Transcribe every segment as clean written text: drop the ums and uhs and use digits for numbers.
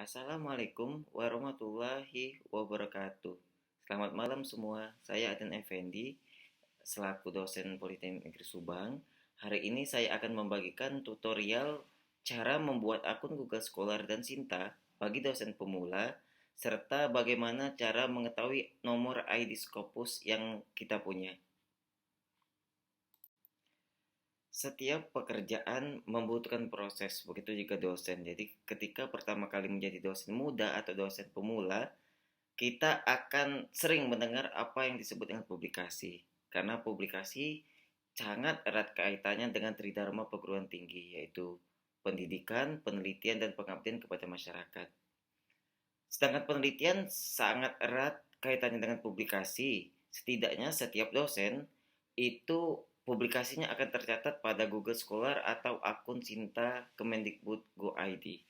Assalamualaikum warahmatullahi wabarakatuh. Selamat malam semua, saya Aden Effendi, selaku dosen Politeknik Negeri Subang. Hari ini saya akan membagikan tutorial cara membuat akun Google Scholar dan Sinta bagi dosen pemula, serta bagaimana cara mengetahui nomor ID Scopus yang kita punya. Setiap pekerjaan membutuhkan proses, begitu juga dosen. Jadi ketika pertama kali menjadi dosen muda atau dosen pemula, kita akan sering mendengar apa yang disebut dengan publikasi. Karena publikasi sangat erat kaitannya dengan tridharma perguruan tinggi, yaitu pendidikan, penelitian, dan pengabdian kepada masyarakat. Sedangkan penelitian sangat erat kaitannya dengan publikasi. Setidaknya setiap dosen itu publikasinya akan tercatat pada Google Scholar atau akun Sinta Kemendikbud Go ID.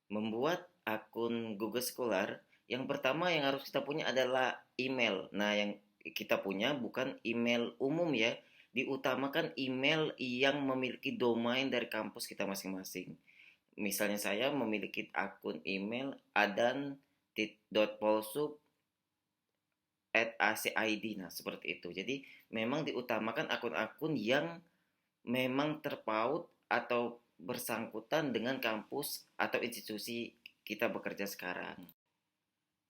Membuat akun Google Scholar, yang pertama yang harus kita punya adalah email. Nah, yang kita punya bukan email umum ya, diutamakan email yang memiliki domain dari kampus kita masing-masing. Misalnya saya memiliki akun email adan.polsub@acid. Nah, seperti itu. Jadi, memang diutamakan akun-akun yang memang terpaut atau bersangkutan dengan kampus atau institusi kita bekerja sekarang.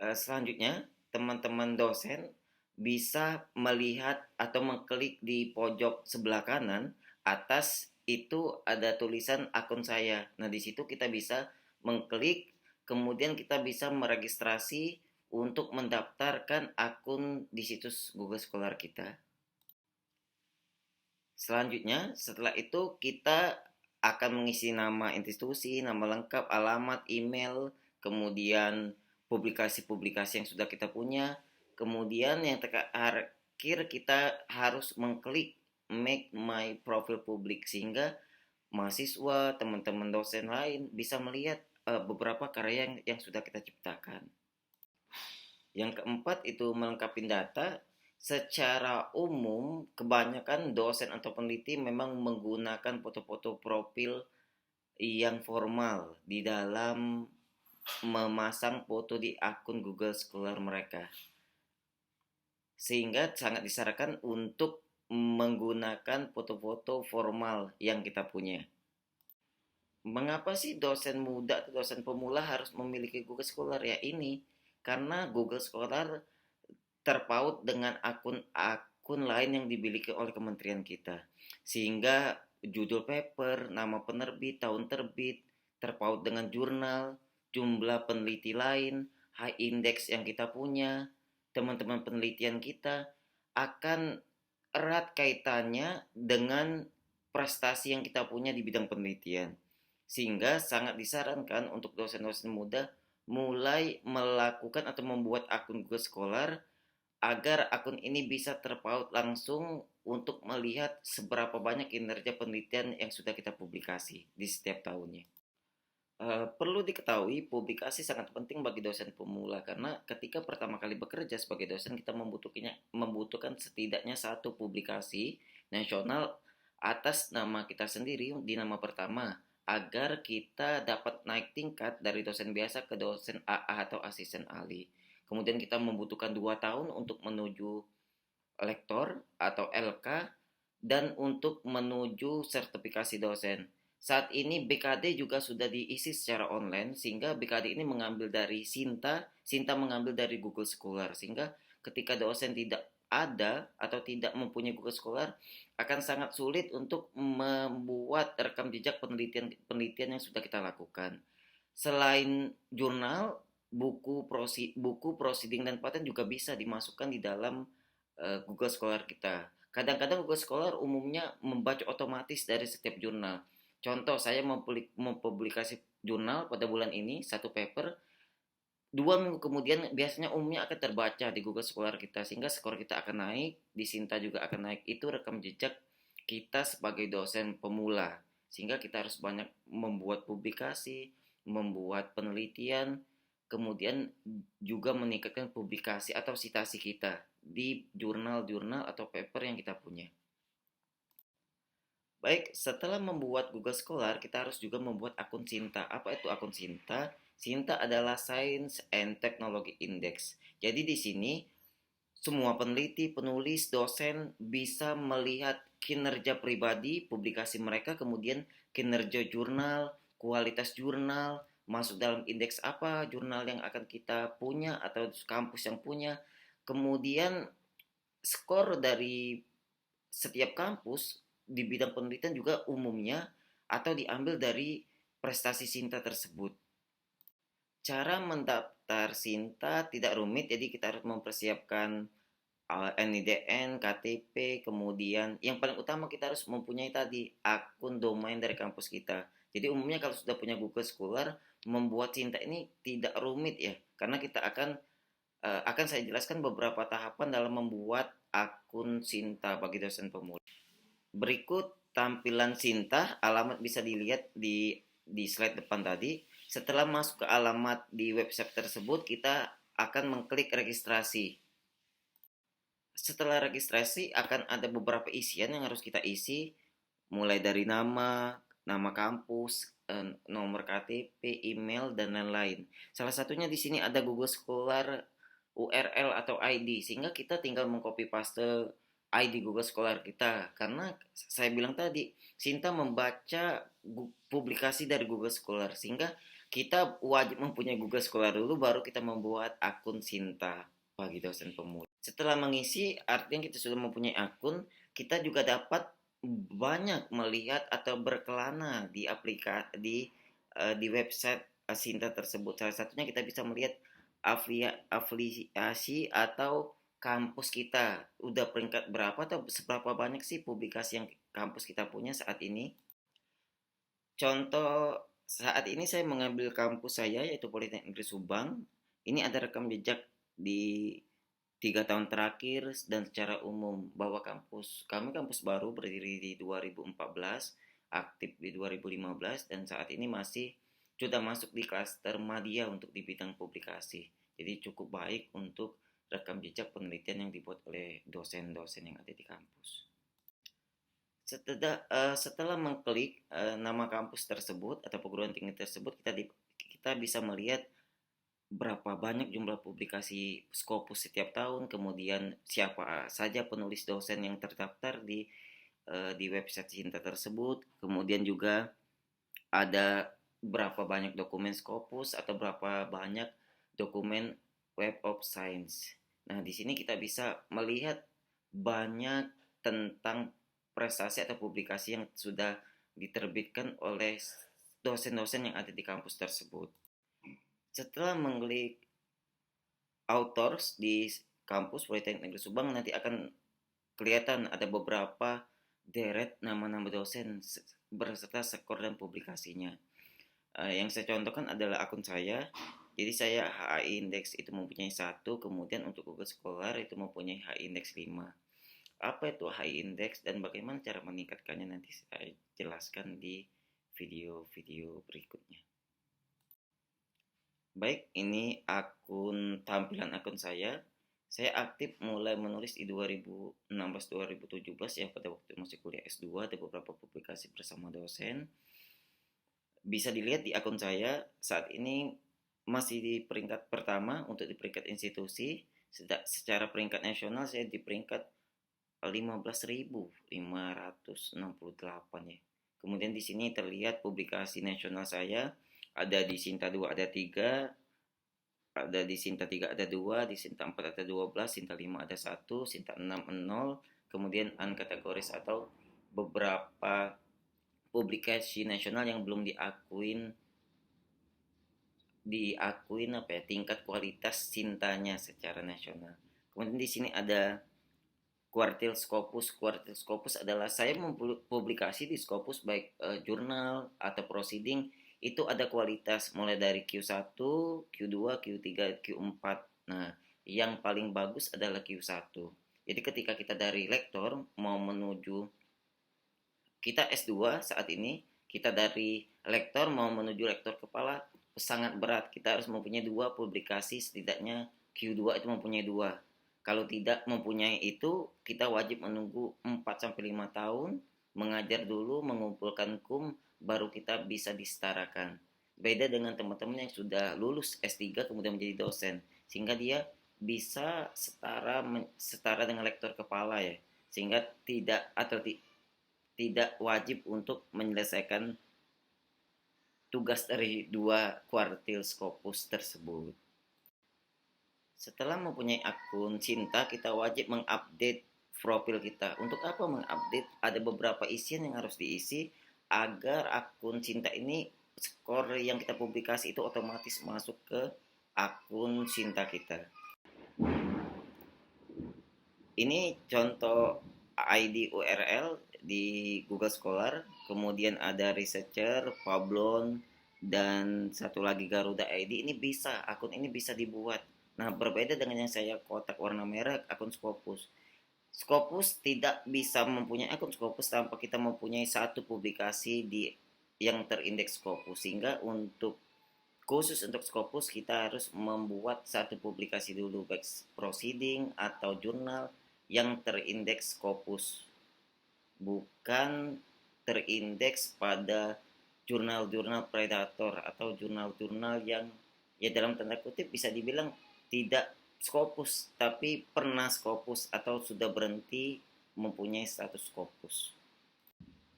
Selanjutnya, teman-teman dosen bisa melihat atau mengklik di pojok sebelah kanan atas itu ada tulisan akun saya. Nah, di situ kita bisa mengklik, kemudian kita bisa meregistrasi untuk mendaftarkan akun di situs Google Scholar kita. Selanjutnya, setelah itu kita akan mengisi nama institusi, nama lengkap, alamat, email, kemudian publikasi-publikasi yang sudah kita punya. Kemudian yang terakhir kita harus mengklik make my profile public sehingga mahasiswa, teman-teman dosen lain bisa melihat beberapa karya yang sudah kita ciptakan. Yang keempat itu melengkapi data. Secara umum, kebanyakan dosen atau peneliti memang menggunakan foto-foto profil yang formal di dalam memasang foto di akun Google Scholar mereka. Sehingga sangat disarankan untuk menggunakan foto-foto formal yang kita punya. Mengapa sih dosen muda atau dosen pemula harus memiliki Google Scholar? Ya ini, karena Google Scholar terpaut dengan akun-akun lain yang dimiliki oleh kementerian kita. Sehingga judul paper, nama penerbit, tahun terbit, terpaut dengan jurnal, jumlah peneliti lain, high index yang kita punya, teman-teman penelitian kita akan erat kaitannya dengan prestasi yang kita punya di bidang penelitian. Sehingga sangat disarankan untuk dosen-dosen muda mulai melakukan atau membuat akun Google Scholar agar akun ini bisa terpaut langsung untuk melihat seberapa banyak kinerja penelitian yang sudah kita publikasi di setiap tahunnya. Perlu diketahui publikasi sangat penting bagi dosen pemula karena ketika pertama kali bekerja sebagai dosen kita membutuhkan setidaknya satu publikasi nasional atas nama kita sendiri di nama pertama agar kita dapat naik tingkat dari dosen biasa ke dosen AA atau asisten ahli. Kemudian kita membutuhkan 2 tahun untuk menuju lektor atau LK dan untuk menuju sertifikasi dosen. Saat ini BKD juga sudah diisi secara online sehingga BKD ini mengambil dari Sinta, Sinta mengambil dari Google Scholar sehingga ketika dosen tidak ada atau tidak mempunyai Google Scholar akan sangat sulit untuk membuat rekam jejak penelitian yang sudah kita lakukan. Selain jurnal, buku proceeding dan paten juga bisa dimasukkan di dalam Google Scholar kita. Kadang-kadang Google Scholar umumnya membaca otomatis dari setiap jurnal. Contoh, saya mempublikasi jurnal pada bulan ini, satu paper, 2 minggu kemudian biasanya umumnya akan terbaca di Google Scholar kita, sehingga skor kita akan naik, di Sinta juga akan naik. Itu rekam jejak kita sebagai dosen pemula, sehingga kita harus banyak membuat publikasi, membuat penelitian, kemudian juga meningkatkan publikasi atau citasi kita di jurnal-jurnal atau paper yang kita punya. Baik, setelah membuat Google Scholar, kita harus juga membuat akun Sinta. Apa itu akun Sinta? Sinta adalah Science and Technology Index. Jadi di sini semua peneliti, penulis, dosen bisa melihat kinerja pribadi, publikasi mereka, kemudian kinerja jurnal, kualitas jurnal, masuk dalam indeks apa jurnal yang akan kita punya atau kampus yang punya. Kemudian skor dari setiap kampus di bidang penelitian juga umumnya atau diambil dari prestasi Sinta tersebut. Cara mendaftar Sinta tidak rumit, jadi kita harus mempersiapkan NIDN, KTP, kemudian yang paling utama kita harus mempunyai tadi akun domain dari kampus kita. Jadi umumnya kalau sudah punya Google Scholar, membuat Sinta ini tidak rumit ya, karena kita akan saya jelaskan beberapa tahapan dalam membuat akun Sinta bagi dosen pemula. Berikut tampilan Sinta, alamat bisa dilihat di slide depan tadi. Setelah masuk ke alamat di website tersebut, kita akan mengklik registrasi. Setelah registrasi akan ada beberapa isian yang harus kita isi, mulai dari nama kampus, nomor KTP, email dan lain-lain. Salah satunya di sini ada Google Scholar URL atau ID, sehingga kita tinggal mengcopy paste ID Google Scholar kita. Karena saya bilang tadi, Sinta membaca publikasi dari Google Scholar, sehingga kita wajib mempunyai Google Scholar dulu baru kita membuat akun Sinta bagi dosen pemula. Setelah mengisi, artinya kita sudah mempunyai akun, kita juga dapat banyak melihat atau berkelana di di website Sinta tersebut. Salah satunya kita bisa melihat afiliasi atau kampus kita. Udah peringkat berapa atau seberapa banyak sih publikasi yang kampus kita punya saat ini. Contoh saat ini saya mengambil kampus saya yaitu Politeknik Negeri Subang. Ini ada rekam jejak di 3 tahun terakhir dan secara umum bahwa kami kampus baru berdiri di 2014, aktif di 2015 dan saat ini masih sudah masuk di klaster media untuk di bidang publikasi. Jadi cukup baik untuk rekam jejak penelitian yang dibuat oleh dosen-dosen yang ada di kampus. Setelah mengklik nama kampus tersebut atau perguruan tinggi tersebut, kita bisa melihat berapa banyak jumlah publikasi Scopus setiap tahun, kemudian siapa saja penulis dosen yang terdaftar di website Sinta tersebut, kemudian juga ada berapa banyak dokumen Scopus atau berapa banyak dokumen Web of Science. Nah, di sini kita bisa melihat banyak tentang prestasi atau publikasi yang sudah diterbitkan oleh dosen-dosen yang ada di kampus tersebut. Setelah mengklik authors di kampus Politeknik Negeri Subang, nanti akan kelihatan ada beberapa deret nama-nama dosen beserta skor dan publikasinya. Yang saya contohkan adalah akun saya. Jadi saya HI Index itu mempunyai 1, kemudian untuk Google Scholar itu mempunyai HI Index 5. Apa itu HI Index dan bagaimana cara meningkatkannya nanti saya jelaskan di video-video berikutnya. Baik, ini tampilan akun saya. Saya aktif mulai menulis di 2016-2017 ya, pada waktu masih kuliah S2, ada beberapa publikasi bersama dosen. Bisa dilihat di akun saya, saat ini masih di peringkat pertama untuk di peringkat institusi. Secara peringkat nasional saya di peringkat 15.568 ya. Kemudian di sini terlihat publikasi nasional saya. Ada di Sinta 2 ada 3, ada di Sinta 3 ada 2, di Sinta 4 ada 12, Sinta 5 ada 1, Sinta 6 0, kemudian unkategoris atau beberapa publikasi nasional yang belum diakuin tingkat kualitas Sintanya secara nasional. Kemudian di sini ada Quartile Scopus. Quartile Scopus adalah saya mempublikasi di Scopus baik jurnal atau proceeding. Itu ada kualitas mulai dari Q1, Q2, Q3, Q4. Nah, yang paling bagus adalah Q1. Jadi ketika kita dari lektor mau menuju, kita S2 saat ini, kita dari lektor mau menuju lektor kepala, sangat berat. Kita harus mempunyai 2 publikasi, setidaknya Q2 itu mempunyai 2. Kalau tidak mempunyai itu, kita wajib menunggu 4-5 tahun mengajar dulu, mengumpulkan kum, baru kita bisa disetarakan. Beda dengan teman-teman yang sudah lulus S3 kemudian menjadi dosen, sehingga dia bisa setara dengan lektor kepala ya, sehingga tidak wajib untuk menyelesaikan tugas dari 2 kuartil Scopus tersebut. Setelah mempunyai akun cinta, kita wajib mengupdate profil kita. Untuk apa mengupdate? Ada beberapa isian yang harus diisi agar akun cinta ini, skor yang kita publikasi itu otomatis masuk ke akun cinta kita. Ini contoh ID URL di Google Scholar, kemudian ada researcher, Pablon, dan satu lagi Garuda ID. Ini bisa, akun ini bisa dibuat. Nah, berbeda dengan yang saya kotak warna merah, akun Scopus. Scopus tidak bisa mempunyai akun Scopus tanpa kita mempunyai satu publikasi di yang terindeks Scopus. Sehingga khusus untuk Scopus kita harus membuat satu publikasi dulu, baik proceeding atau jurnal yang terindeks Scopus, bukan terindeks pada jurnal-jurnal predator atau jurnal-jurnal yang ya dalam tanda kutip bisa dibilang tidak Scopus tapi pernah Scopus atau sudah berhenti mempunyai status Scopus.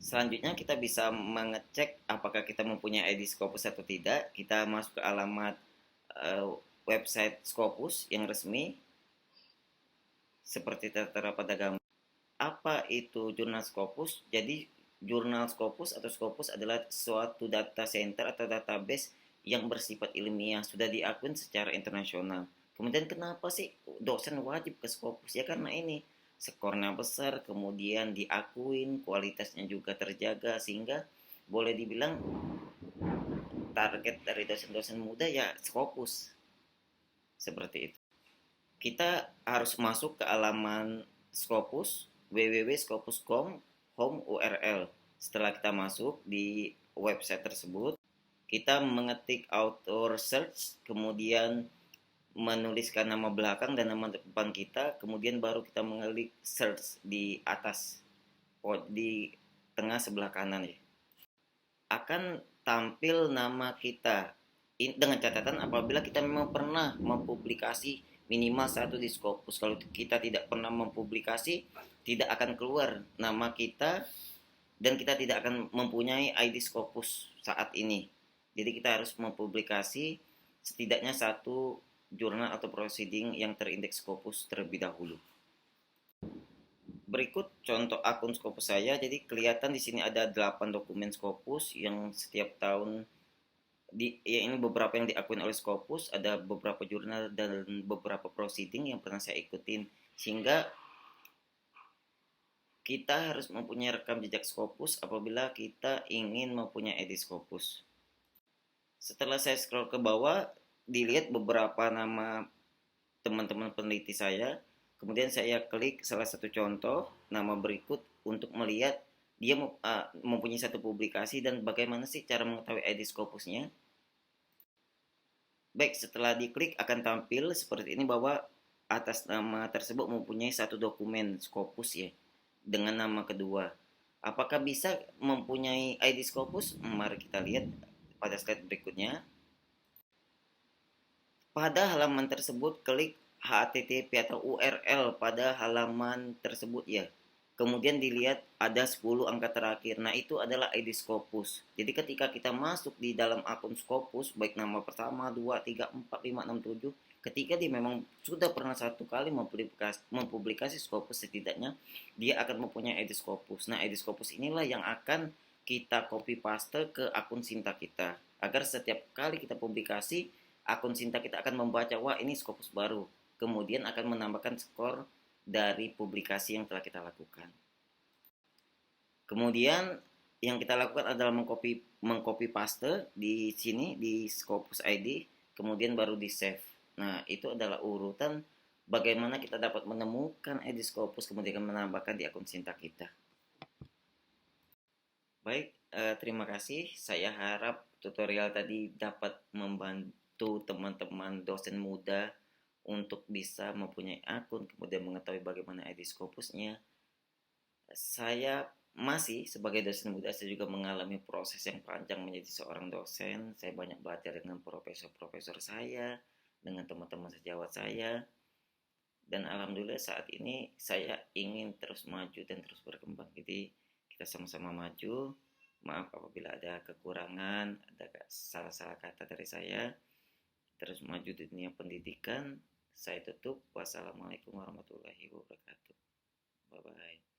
Selanjutnya kita bisa mengecek apakah kita mempunyai ID Scopus atau tidak. Kita masuk ke alamat website Scopus yang resmi seperti tertera pada gambar. Apa itu jurnal Scopus? Jadi jurnal Scopus atau Scopus adalah suatu data center atau database yang bersifat ilmiah, sudah diakui secara internasional. Kemudian kenapa sih dosen wajib ke Scopus? Ya karena ini skornya besar, kemudian diakuin, kualitasnya juga terjaga, sehingga boleh dibilang target dari dosen-dosen muda ya Scopus. Seperti itu. Kita harus masuk ke halaman Scopus, www.scopus.com, home URL. Setelah kita masuk di website tersebut, kita mengetik author search, kemudian menuliskan nama belakang dan nama depan kita, kemudian baru kita mengelik search di atas, di tengah sebelah kanan ya. Akan tampil nama kita dengan catatan apabila kita memang pernah mempublikasi minimal satu di Scopus. Kalau kita tidak pernah mempublikasi, tidak akan keluar nama kita dan kita tidak akan mempunyai ID Scopus saat ini. Jadi kita harus mempublikasi setidaknya satu jurnal atau proceeding yang terindeks Scopus terlebih dahulu. Berikut contoh akun Scopus saya. Jadi kelihatan di sini ada 8 dokumen Scopus yang setiap tahun ya ini beberapa yang diakui oleh Scopus, ada beberapa jurnal dan beberapa proceeding yang pernah saya ikutin, sehingga kita harus mempunyai rekam jejak Scopus apabila kita ingin mempunyai ID Scopus. Setelah saya scroll ke bawah, dilihat beberapa nama teman-teman peneliti saya, kemudian saya klik salah satu contoh nama berikut untuk melihat dia mempunyai satu publikasi dan bagaimana sih cara mengetahui ID Scopusnya. Baik, setelah diklik akan tampil seperti ini bahwa atas nama tersebut mempunyai satu dokumen Scopus ya, dengan nama kedua. Apakah bisa mempunyai ID Scopus? Mari kita lihat pada slide berikutnya. Pada halaman tersebut, klik HTTP atau URL pada halaman tersebut ya. Kemudian dilihat ada 10 angka terakhir. Nah, itu adalah ID Scopus. Jadi ketika kita masuk di dalam akun Scopus, baik nama pertama, 2, 3, 4, 5, 6, 7, ketika dia memang sudah pernah satu kali mempublikasi Scopus setidaknya, dia akan mempunyai ID Scopus. Nah, ID Scopus inilah yang akan kita copy paste ke akun Sinta kita. Agar setiap kali kita publikasi, akun Sinta kita akan membaca, wah ini Scopus baru. Kemudian akan menambahkan skor dari publikasi yang telah kita lakukan. Kemudian yang kita lakukan adalah mengcopy paste di sini di Scopus ID, kemudian baru di save. Nah, itu adalah urutan bagaimana kita dapat menemukan ID Scopus kemudian menambahkan di akun Sinta kita. Baik, terima kasih. Saya harap tutorial tadi dapat membantu teman-teman dosen muda untuk bisa mempunyai akun kemudian mengetahui bagaimana ID Scopusnya. Saya masih sebagai dosen muda, saya juga mengalami proses yang panjang menjadi seorang dosen. Saya banyak belajar dengan profesor-profesor saya, dengan teman-teman sejawat saya. Dan alhamdulillah saat ini saya ingin terus maju dan terus berkembang. Jadi kita sama-sama maju. Maaf apabila ada kekurangan, ada salah-salah kata dari saya. Terus maju di dunia pendidikan. Saya tutup. Wassalamualaikum warahmatullahi wabarakatuh. Bye bye.